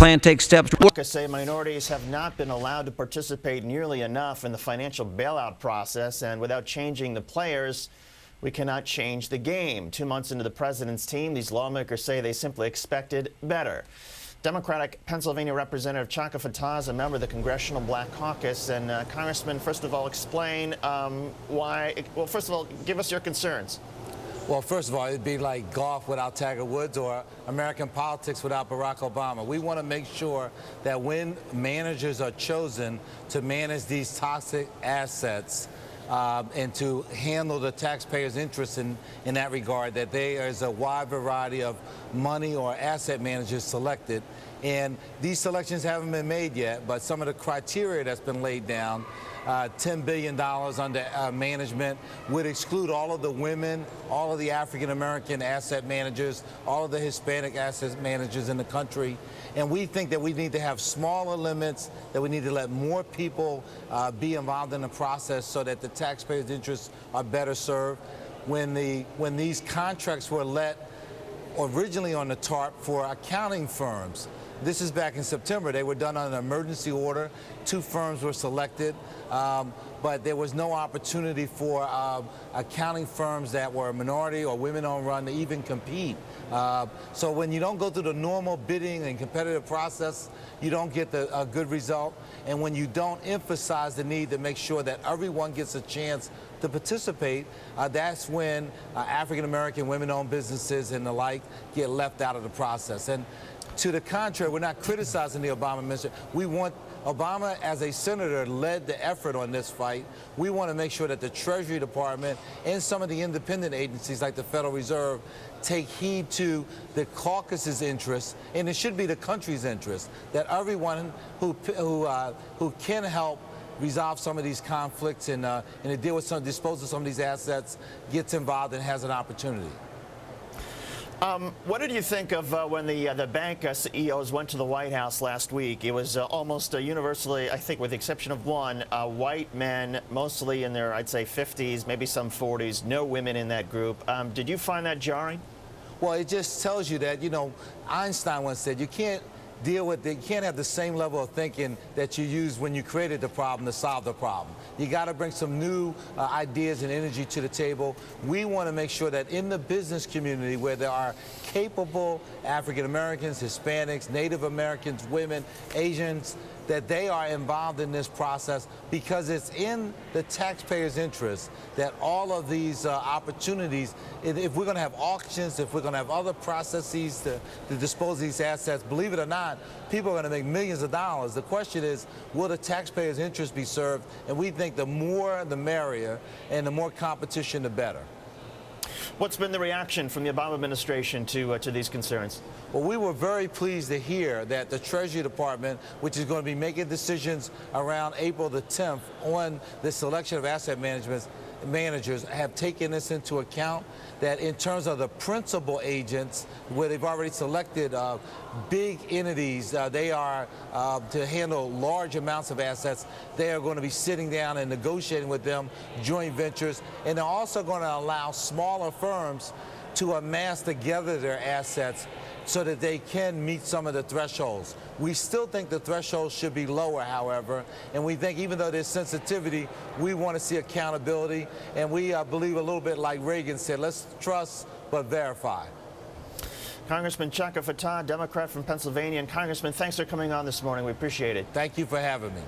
plan takes steps. Say minorities have not been allowed to participate nearly enough in the financial bailout process, and without changing the players, we cannot change the game. 2 months into the president's team, these lawmakers say they simply expected better. Democratic Pennsylvania Representative Fattah is a member of the Congressional Black Caucus. And Congressman, first of all, explain why. Well, first of all, give us your concerns. Well, first of all, it'd be like golf without Tiger Woods or American politics without Barack Obama. We want to make sure that when managers are chosen to manage these toxic assets and to handle the taxpayers' interest in that regard, that there is a wide variety of money or asset managers selected. And these selections haven't been made yet, but some of the criteria that's been laid down, $10 billion under management, would exclude all of the women, all of the African-American asset managers, all of the Hispanic asset managers in the country. And we think that we need to have smaller limits, that we need to let more people be involved in the process so that the taxpayers' interests are better served. When these contracts were let originally on the TARP for accounting firms, this is back in September. They were done on an emergency order. 2 firms were selected, but there was no opportunity for accounting firms that were minority or women-owned run to even compete. So when you don't go through the normal bidding and competitive process, you don't get a good result. And when you don't emphasize the need to make sure that everyone gets a chance to participate, that's when African-American women-owned businesses and the like get left out of the process. And to the contrary, we're not criticizing the Obama administration. We want Obama, as a senator, led the effort on this fight. We want to make sure that the Treasury Department and some of the independent agencies like the Federal Reserve take heed to the caucus's interests, and it should be the country's interest, that everyone who can help resolve some of these conflicts and to deal with dispose of some of these assets gets involved and has an opportunity. What did you think of when the bank CEOs went to the White House last week? It was almost universally, I think with the exception of one, white men, mostly in their, I'd say, 50s, maybe some 40s, no women in that group. Did you find that jarring? Well, it just tells you that, you know, Einstein once said you can't have the same level of thinking that you used when you created the problem to solve the problem. You got to bring some new ideas and energy to the table. We want to make sure that in the business community where there are capable African Americans, Hispanics, Native Americans, women, Asians, that they are involved in this process, because it's in the taxpayers' interest that all of these opportunities, if we're going to have auctions, if we're going to have other processes to dispose of these assets, believe it or not, people are going to make millions of dollars. The question is, will the taxpayers' interest be served? And we think the more the merrier, and the more competition, the better. What's been the reaction from the Obama administration to these concerns? Well, we were very pleased to hear that the Treasury Department, which is going to be making decisions around April the 10th on the selection of asset managers, have taken this into account, that in terms of the principal agents, where they've already selected big entities, they are to handle large amounts of assets, they are going to be sitting down and negotiating with them joint ventures, and they're also going to allow smaller firms to amass together their assets so that they can meet some of the thresholds. We still think the thresholds should be lower, however, and we think even though there's sensitivity, we want to see accountability, and we believe a little bit like Reagan said, let's trust but verify. Congressman Fattah, Democrat from Pennsylvania. And Congressman, thanks for coming on this morning. We appreciate it. Thank you for having me.